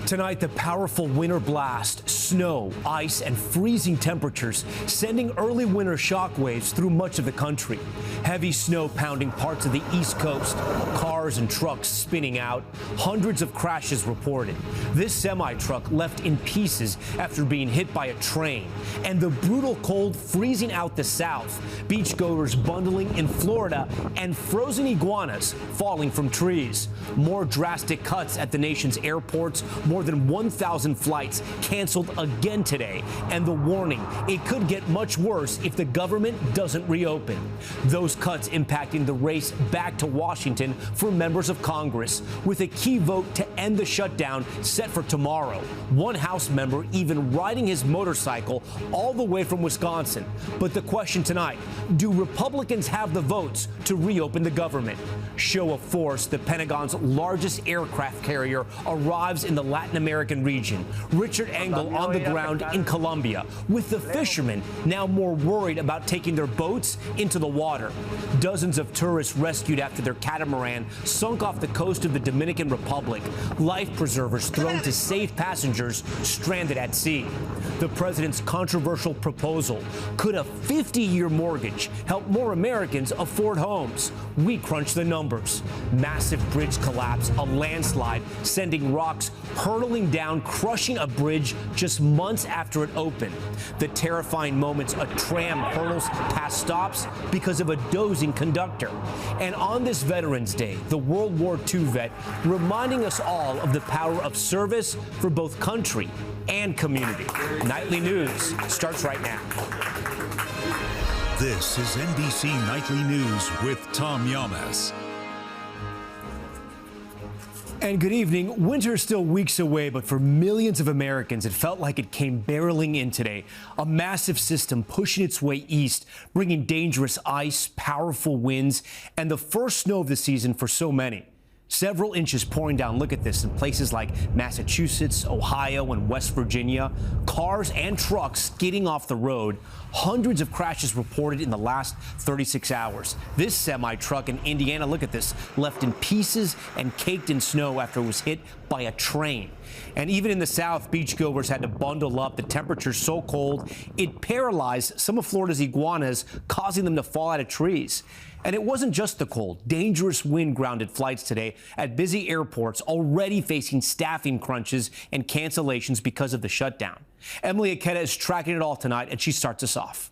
Tonight, the powerful winter blast, snow, ice, and freezing temperatures sending early winter shockwaves through much of the country. Heavy snow pounding parts of the East Coast, cars and trucks spinning out, hundreds of crashes reported. This semi-truck left in pieces after being hit by a train. And the brutal cold freezing out the South, beachgoers bundling in Florida, and frozen iguanas falling from trees. More drastic cuts at the nation's airports. More than 1,000 flights canceled again today. And the warning, it could get much worse if the government doesn't reopen. Those cuts impacting the race back to Washington for members of Congress, with a key vote to end the shutdown set for tomorrow. One House member even riding his motorcycle all the way from Wisconsin. But the question tonight, do Republicans have the votes to reopen the government? Show of force, the Pentagon's largest aircraft carrier arrives in the Latin American region. Richard Engel on the ground in Colombia, with the fishermen now more worried about taking their boats into the water. Dozens of tourists rescued after their catamaran sunk off the coast of the Dominican Republic. Life preservers thrown to save passengers stranded at sea. The president's controversial proposal: could a 50-year mortgage help more Americans afford homes? We crunch the numbers. Massive bridge collapse, a landslide sending rocks hurtling down, crushing a bridge just months after it opened. The terrifying moments a tram hurtles past stops because of a dozing conductor. And on this Veterans Day, the World War II vet reminding us all of the power of service for both country and community. Nightly News starts right now. This is NBC Nightly News with Tom Yamas. And good evening. Winter is still weeks away, but for millions of Americans, it felt like it came barreling in today. A massive system pushing its way east, bringing dangerous ice, powerful winds, and the first snow of the season for so many. Several inches pouring down. Look at this in places like Massachusetts, Ohio, and West Virginia. Cars and trucks skidding off the road. Hundreds of crashes reported in the last 36 hours. This semi-truck in Indiana, look at this, left in pieces and caked in snow after it was hit by a train. And even in the South, beachgoers had to bundle up. The temperature's so cold, it paralyzed some of Florida's iguanas, causing them to fall out of trees. And it wasn't just the cold. Dangerous wind grounded flights today at busy airports, already facing staffing crunches and cancellations because of the shutdown. Emily Aketa is tracking it all tonight, and she starts us off.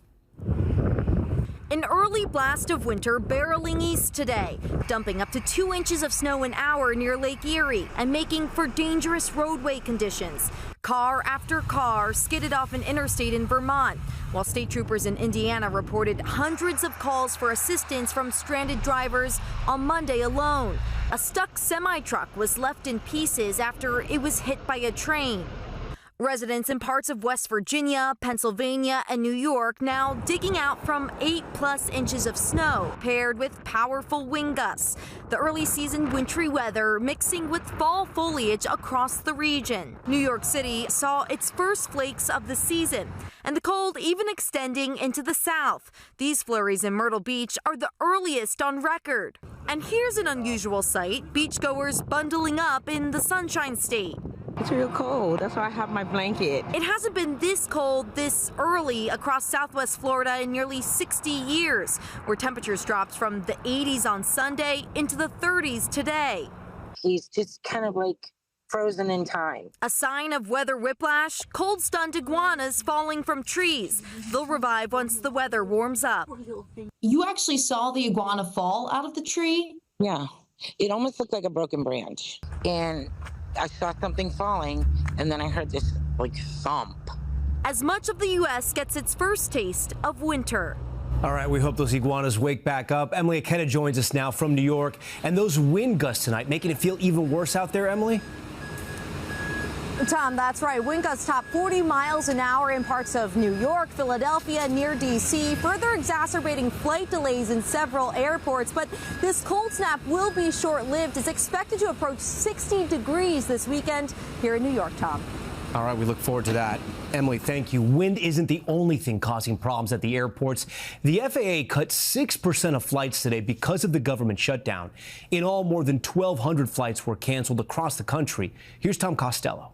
An early blast of winter barreling east today, dumping up to 2 inches of snow an hour near Lake Erie and making for dangerous roadway conditions. Car after car skidded off an interstate in Vermont, while state troopers in Indiana reported hundreds of calls for assistance from stranded drivers on Monday alone. A stuck semi-truck was left in pieces after it was hit by a train. Residents in parts of West Virginia, Pennsylvania, and New York now digging out from 8+ inches of snow, paired with powerful wind gusts. The early season wintry weather mixing with fall foliage across the region. New York City saw its first flakes of the season, and the cold even extending into the south. These flurries in Myrtle Beach are the earliest on record. And here's an unusual sight: beachgoers bundling up in the Sunshine State. It's real cold. That's why I have my blanket. It hasn't been this cold this early across Southwest Florida in nearly 60 years, where temperatures dropped from the 80s on Sunday into the 30s today. He's just kind of like frozen in time. A sign of weather whiplash, cold-stunned iguanas falling from trees. They'll revive once the weather warms up. You actually saw the iguana fall out of the tree? Yeah, it almost looked like a broken branch. And I saw something falling, and then I heard this like thump. As much of the U.S. gets its first taste of winter. All right, we hope those iguanas wake back up. Emily Aketa joins us now from New York. And those wind gusts tonight making it feel even worse out there, Emily? Tom, that's right. Wind gusts top 40 miles an hour in parts of New York, Philadelphia, near D.C., further exacerbating flight delays in several airports. But this cold snap will be short-lived. It's expected to approach 60 degrees this weekend here in New York, Tom. All right, we look forward to that. Emily, thank you. Wind isn't the only thing causing problems at the airports. The FAA cut 6% of flights today because of the government shutdown. In all, more than 1,200 flights were canceled across the country. Here's Tom Costello.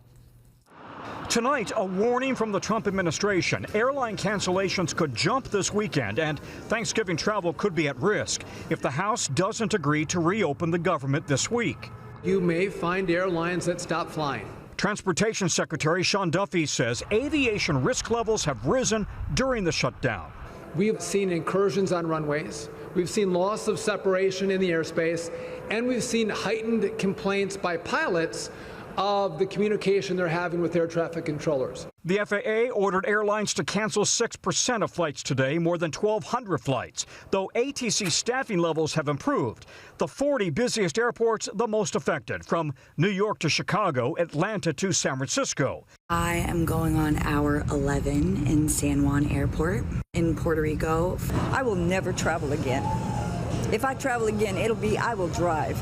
Tonight, a warning from the Trump administration. Airline cancellations could jump this weekend, and Thanksgiving travel could be at risk if the House doesn't agree to reopen the government this week. You may find airlines that stop flying. Transportation Secretary Sean Duffy says aviation risk levels have risen during the shutdown. We've seen incursions on runways. We've seen loss of separation in the airspace, and we've seen heightened complaints by pilots of the communication they're having with air traffic controllers. The FAA ordered airlines to cancel 6% of flights today, more than 1,200 flights, though ATC staffing levels have improved. The 40 busiest airports the most affected, from New York to Chicago, Atlanta to San Francisco. I am going on hour 11 in San Juan Airport in Puerto Rico. I will never travel again. If I travel again, I will drive,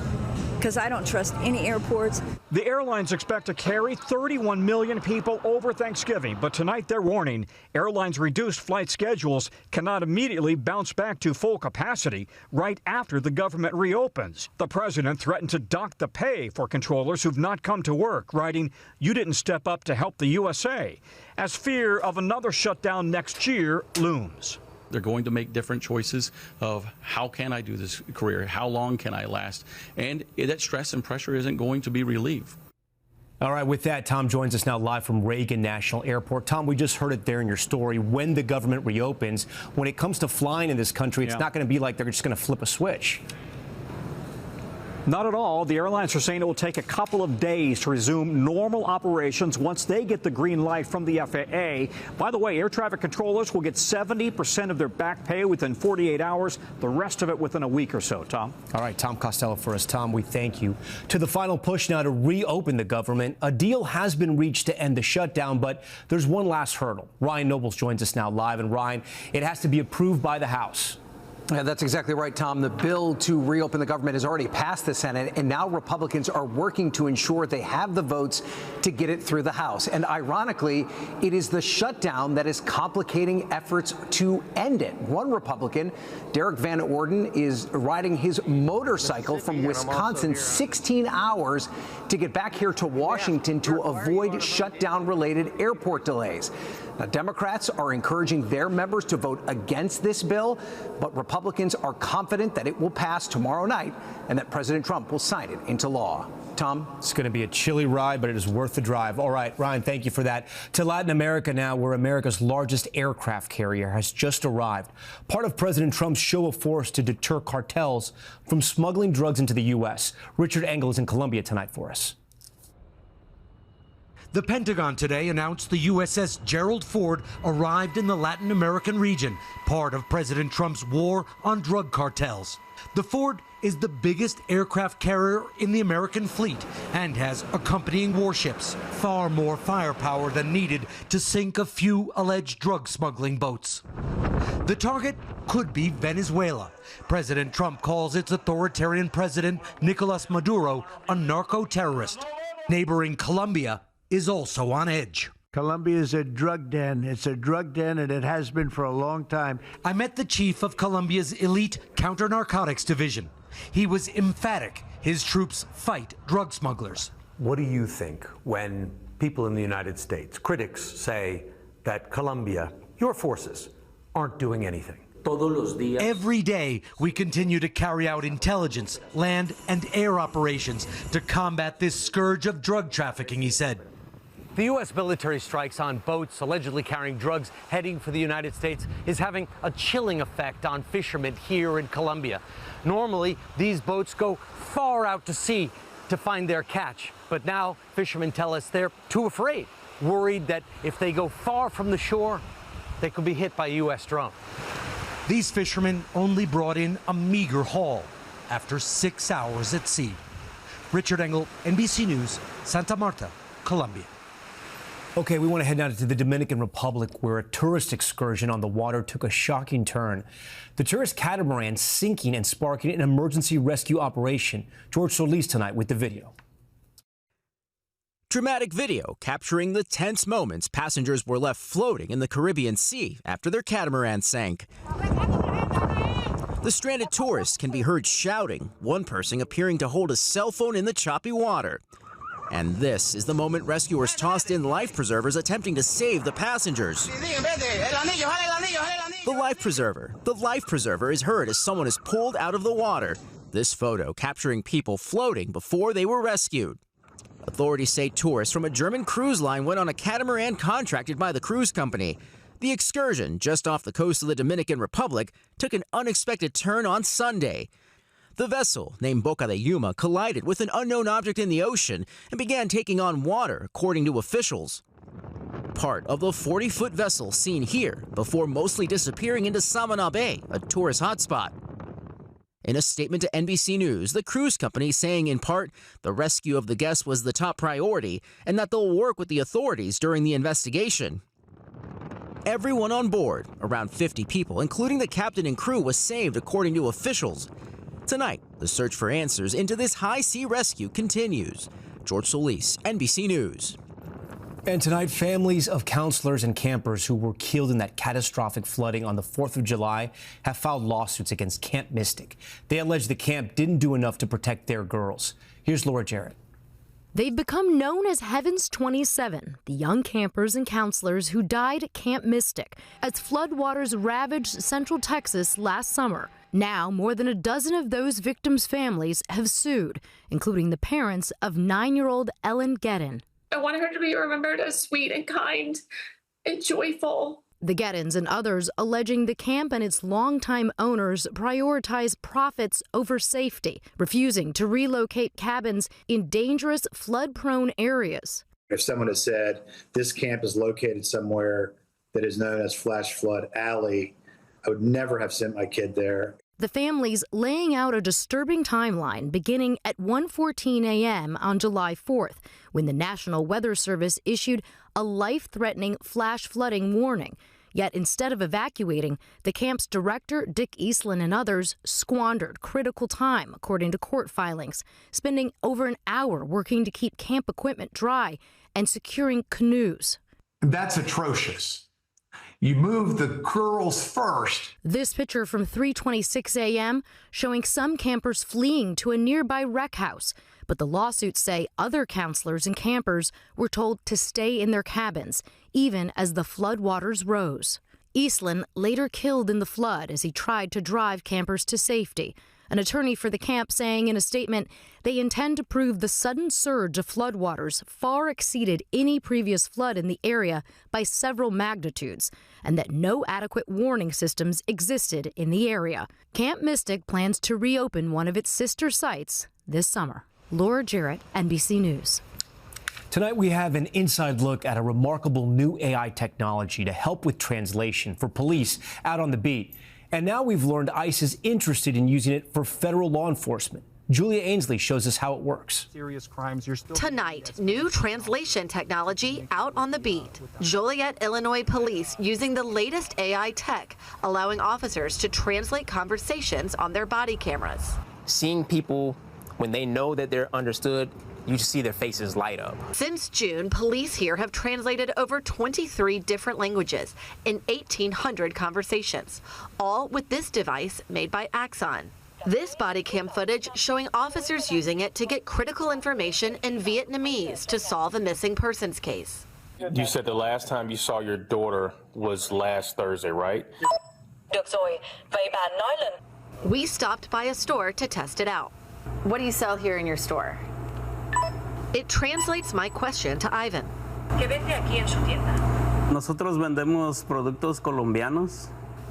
because I don't trust any airports. The airlines expect to carry 31 million people over Thanksgiving, but tonight they're warning airlines' reduced flight schedules cannot immediately bounce back to full capacity right after the government reopens. The president threatened to dock the pay for controllers who've not come to work, writing, "You didn't step up to help the USA," as fear of another shutdown next year looms. They're going to make different choices of how can I do this career, how long can I last, and that stress and pressure isn't going to be relieved. All right, with that, Tom joins us now live from Reagan National Airport. Tom, we just heard it there in your story. When the government reopens, when it comes to flying in this country, it's not going to be like they're just going to flip a switch. Not at all. The airlines are saying it will take a couple of days to resume normal operations once they get the green light from the FAA. By the way, air traffic controllers will get 70% of their back pay within 48 hours, the rest of it within a week or so. Tom? All right, Tom Costello for us. Tom, we thank you. To the final push now to reopen the government. A deal has been reached to end the shutdown, but there's one last hurdle. Ryan Nobles joins us now live. And Ryan, it has to be approved by the House. Yeah, that's exactly right, Tom. The bill to reopen the government has already passed the Senate, and now Republicans are working to ensure they have the votes to get it through the House. And ironically, it is the shutdown that is complicating efforts to end it. One Republican, Derek Van Orden, is riding his motorcycle from Wisconsin 16 hours to get back here to Washington to avoid shutdown-related airport delays. Now, Democrats are encouraging their members to vote against this bill, but Republicans are confident that it will pass tomorrow night and that President Trump will sign it into law. Tom? It's going to be a chilly ride, but it is worth the drive. All right, Ryan, thank you for that. To Latin America now, where America's largest aircraft carrier has just arrived. Part of President Trump's show of force to deter cartels from smuggling drugs into the U.S. Richard Engel is in Colombia tonight for us. The Pentagon today announced the USS Gerald Ford arrived in the Latin American region, part of President Trump's war on drug cartels. The Ford is the biggest aircraft carrier in the American fleet and has accompanying warships, far more firepower than needed to sink a few alleged drug smuggling boats. The target could be Venezuela. President Trump calls its authoritarian president, Nicolas Maduro, a narco-terrorist. Neighboring Colombia is also on edge. Colombia is a drug den. It's a drug den, and it has been for a long time. I met the chief of Colombia's elite counter-narcotics division. He was emphatic. His troops fight drug smugglers. What do you think when people in the United States, critics, say that Colombia, your forces, aren't doing anything? Every day, we continue to carry out intelligence, land, and air operations to combat this scourge of drug trafficking, he said. The U.S. military strikes on boats allegedly carrying drugs heading for the United States is having a chilling effect on fishermen here in Colombia. Normally, these boats go far out to sea to find their catch. But now, fishermen tell us they're too afraid, worried that if they go far from the shore, they could be hit by a U.S. drone. These fishermen only brought in a meager haul after 6 hours at sea. Richard Engel, NBC News, Santa Marta, Colombia. Okay, we want to head now to the Dominican Republic, where a tourist excursion on the water took a shocking turn. The tourist catamaran sinking and sparking an emergency rescue operation. George Solis tonight with the video. Dramatic video capturing the tense moments passengers were left floating in the Caribbean Sea after their catamaran sank. The stranded tourists can be heard shouting, one person appearing to hold a cell phone in the choppy water. And this is the moment rescuers tossed in life preservers attempting to save the passengers. The life preserver is heard as someone is pulled out of the water. This photo capturing people floating before they were rescued. Authorities say tourists from a German cruise line went on a catamaran contracted by the cruise company. The excursion, just off the coast of the Dominican Republic, took an unexpected turn on Sunday. The vessel, named Boca de Yuma, collided with an unknown object in the ocean and began taking on water, according to officials. Part of the 40-foot vessel seen here before mostly disappearing into Samana Bay, a tourist hotspot. In a statement to NBC News, the cruise company saying in part the rescue of the guests was the top priority and that they'll work with the authorities during the investigation. Everyone on board, around 50 people, including the captain and crew, was saved, according to officials. Tonight, the search for answers into this high-sea rescue continues. George Solis, NBC News. And tonight, families of counselors and campers who were killed in that catastrophic flooding on the 4th of July have filed lawsuits against Camp Mystic. They allege the camp didn't do enough to protect their girls. Here's Laura Jarrett. They've become known as Heaven's 27, the young campers and counselors who died at Camp Mystic as floodwaters ravaged Central Texas last summer. Now, more than a dozen of those victims' families have sued, including the parents of 9-year-old Ellen Gedden. I want her to be remembered as sweet and kind and joyful. The Geddens and others alleging the camp and its longtime owners prioritize profits over safety, refusing to relocate cabins in dangerous flood-prone areas. If someone had said this camp is located somewhere that is known as Flash Flood Alley, I would never have sent my kid there. The families laying out a disturbing timeline beginning at 1:14 a.m. on July 4th, when the National Weather Service issued a life-threatening flash flooding warning. Yet instead of evacuating, the camp's director, Dick Eastland, and others squandered critical time, according to court filings, spending over an hour working to keep camp equipment dry and securing canoes. That's atrocious. You move the girls first. This picture from 3:26 a.m. showing some campers fleeing to a nearby rec house. But the lawsuits say other counselors and campers were told to stay in their cabins, even as the floodwaters rose. Eastland later killed in the flood as he tried to drive campers to safety. An attorney for the camp saying in a statement they intend to prove the sudden surge of floodwaters far exceeded any previous flood in the area by several magnitudes, and that no adequate warning systems existed in the area. Camp Mystic plans to reopen one of its sister sites this summer. Laura Jarrett, NBC News. Tonight we have an inside look at a remarkable new AI technology to help with translation for police out on the beat. And now we've learned ICE is interested in using it for federal law enforcement. Julia Ainsley shows us how it works. Serious crimes, you're still Tonight, new translation technology out on the beat. Joliet, Illinois police using the latest AI tech, allowing officers to translate conversations on their body cameras. Seeing people when they know that they're understood, you see their faces light up. Since June, police here have translated over 23 different languages in 1,800 conversations, all with this device made by Axon. This body cam footage showing officers using it to get critical information in Vietnamese to solve a missing persons case. You said the last time you saw your daughter was last Thursday, right? We stopped by a store to test it out. What do you sell here in your store? It translates my question to Ivan. Nosotros vendemos productos colombianos.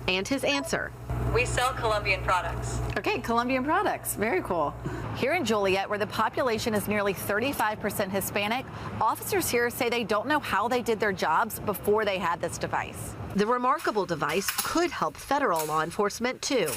And his answer. We sell Colombian products. Okay, Colombian products. Very cool. Here in Joliet, where the population is nearly 35% Hispanic, officers here say they don't know how they did their jobs before they had this device. The remarkable device could help federal law enforcement, too.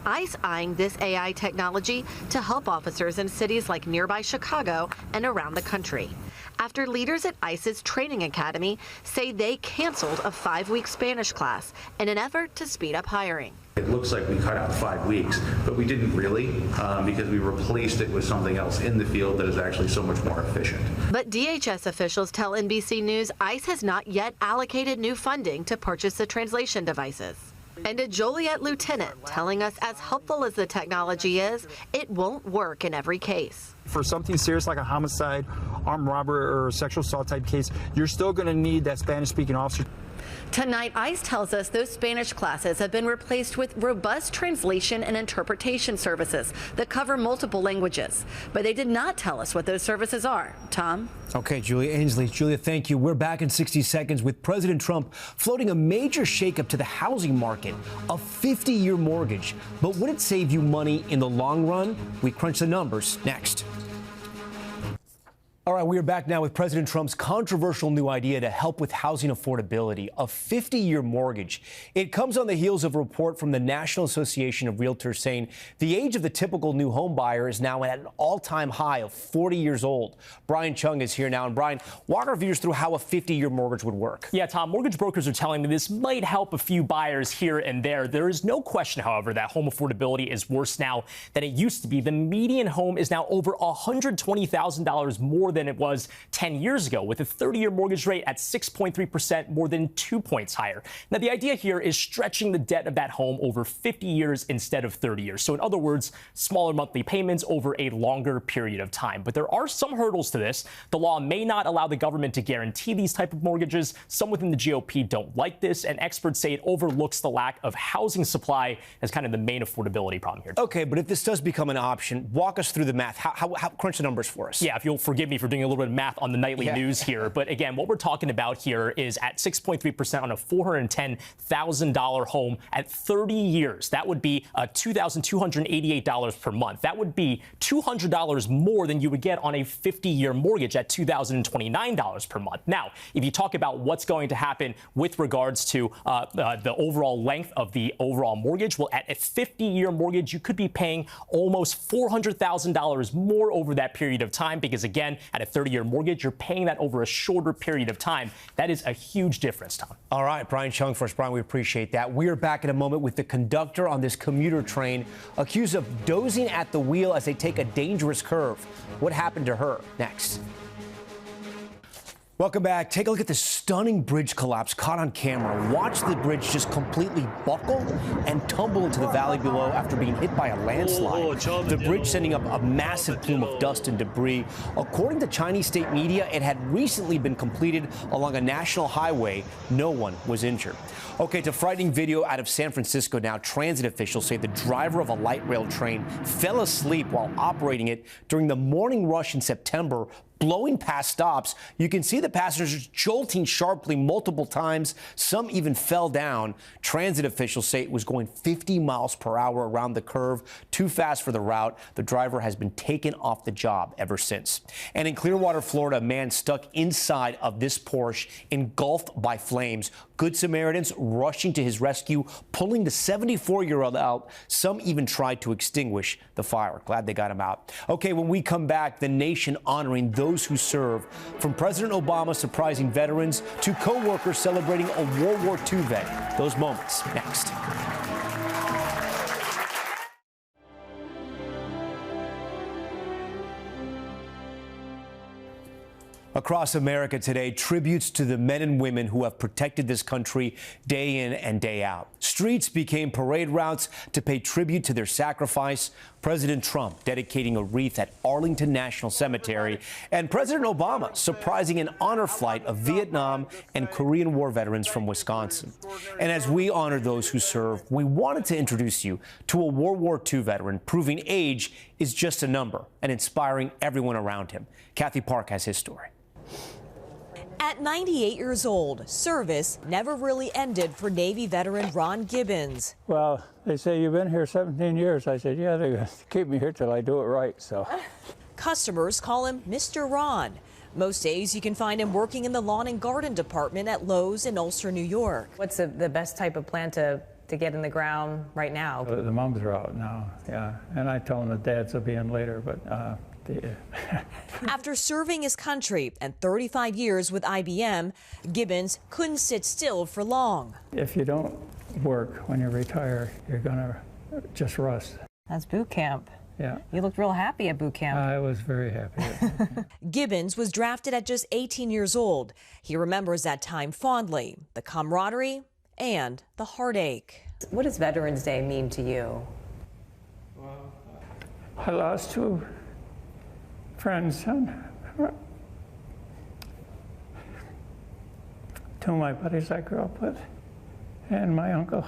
ICE eyeing this AI technology to help officers in cities like nearby Chicago and around the country, after leaders at ICE's training academy say they canceled a 5-week Spanish class in an effort to speed up hiring. It looks like we cut out 5 weeks, but we didn't really, because we replaced it with something else in the field that is actually so much more efficient. But DHS officials tell NBC News ICE has not yet allocated new funding to purchase the translation devices. And a Joliet lieutenant telling us as helpful as the technology is, it won't work in every case. For something serious like a homicide, armed robbery, or sexual assault type case, you're still going to need that Spanish-speaking officer. Tonight, ICE tells us those Spanish classes have been replaced with robust translation and interpretation services that cover multiple languages. But they did not tell us what those services are. Tom? Okay, Julia Ainsley. Julia, thank you. We're back in 60 seconds with President Trump floating a major shakeup to the housing market, a 50-year mortgage. But would it save you money in the long run? We crunch the numbers next. All right, we are back now with President Trump's controversial new idea to help with housing affordability, a 50-year mortgage. It comes on the heels of a report from the National Association of Realtors saying the age of the typical new home buyer is now at an all-time high of 40 years old. Brian Chung is here now. And Brian, walk our viewers through how a 50-year mortgage would work. Yeah, Tom, mortgage brokers are telling me this might help a few buyers here and there. There is no question, however, that home affordability is worse now than it used to be. The median home is now over $120,000 more than it was 10 years ago, with a 30-year mortgage rate at 6.3%, more than 2 points higher. Now, the idea here is stretching the debt of that home over 50 years instead of 30 years. So in other words, smaller monthly payments over a longer period of time. But there are some hurdles to this. The law may not allow the government to guarantee these type of mortgages. Some within the GOP don't like this, and experts say it overlooks the lack of housing supply as kind of the main affordability problem here. Okay, but if this does become an option, walk us through the math. How crunch the numbers for us. Yeah, if you'll forgive me for doing a little bit of math on the nightly news here. But again, what we're talking about here is at 6.3% on a $410,000 home at 30 years. That would be $2,288 per month. That would be $200 more than you would get on a 50-year mortgage at $2,029 per month. Now, if you talk about what's going to happen with regards to the overall length of the overall mortgage, well, at a 50-year mortgage, you could be paying almost $400,000 more over that period of time because, again, at a 30-year mortgage, you're paying that over a shorter period of time. That is a huge difference, Tom. All right, Brian Chung for us. Brian, we appreciate that. We are back in a moment with the conductor on this commuter train accused of dozing at the wheel as they take a dangerous curve. What happened to her? Next. Welcome back. Take a look at this stunning bridge collapse caught on camera. Watch the bridge just completely buckle and tumble into the valley below after being hit by a landslide. The bridge sending up a massive plume of dust and debris. According to Chinese state media, it had recently been completed along a national highway. No one was injured. Okay, to frightening video out of San Francisco now. Transit officials say the driver of a light rail train fell asleep while operating it during the morning rush in September, blowing past stops. You can see the passengers jolting sharply multiple times. Some even fell down. Transit officials say it was going 50 miles per hour around the curve, too fast for the route. The driver has been taken off the job ever since. And in Clearwater, Florida, a man stuck inside of this Porsche, engulfed by flames. Good Samaritans rushing to his rescue, pulling the 74-year-old out. Some even tried to extinguish the fire. Glad they got him out. Okay, when we come back, the nation honoring those who serve. From President Obama surprising veterans to co-workers celebrating a World War II vet. Those moments next. Across America today, tributes to the men and women who have protected this country day in and day out. Streets became parade routes to pay tribute to their sacrifice. President Trump dedicating a wreath at Arlington National Cemetery, and President Obama surprising an honor flight of Vietnam and Korean War veterans from Wisconsin. And as we honor those who serve, we wanted to introduce you to a World War II veteran proving age is just a number and inspiring everyone around him. Kathy Park has his story. At 98 years old, service never really ended for Navy veteran Ron Gibbons. Well, they say you've been here 17 years. I said, yeah, they're going to keep me here till I do it right, so. Customers call him Mr. Ron. Most days you can find him working in the lawn and garden department at Lowe's in Ulster, New York. What's the best type of plant to get in the ground right now? The mums are out now, yeah. And I tell them the dads will be in later, but After serving his country and 35 years with IBM, Gibbons couldn't sit still for long. If you don't work when you retire, you're going to just rust. That's boot camp. Yeah. You looked real happy at boot camp. I was very happy. Gibbons was drafted at just 18 years old. He remembers that time fondly, the camaraderie and the heartache. What does Veterans Day mean to you? I lost 2 friends and 2 of my buddies I grew up with, and my uncle.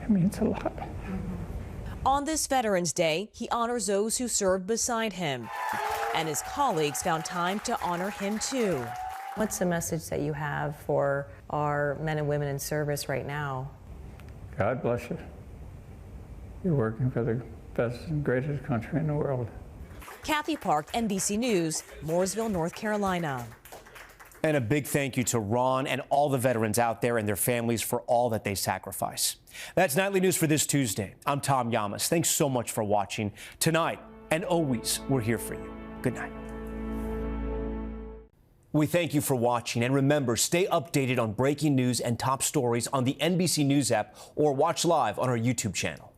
It means a lot. On this Veterans Day, he honors those who served beside him, and his colleagues found time to honor him too. What's the message that you have for our men and women in service right now? God bless you. You're working for the best and greatest country in the world. Kathy Park, NBC News, Mooresville, North Carolina. And a big thank you to Ron and all the veterans out there and their families for all that they sacrifice. That's Nightly News for this Tuesday. I'm Tom Llamas. Thanks so much for watching. Tonight and always, we're here for you. Good night. We thank you for watching, and remember, stay updated on breaking news and top stories on the NBC News app or watch live on our YouTube channel.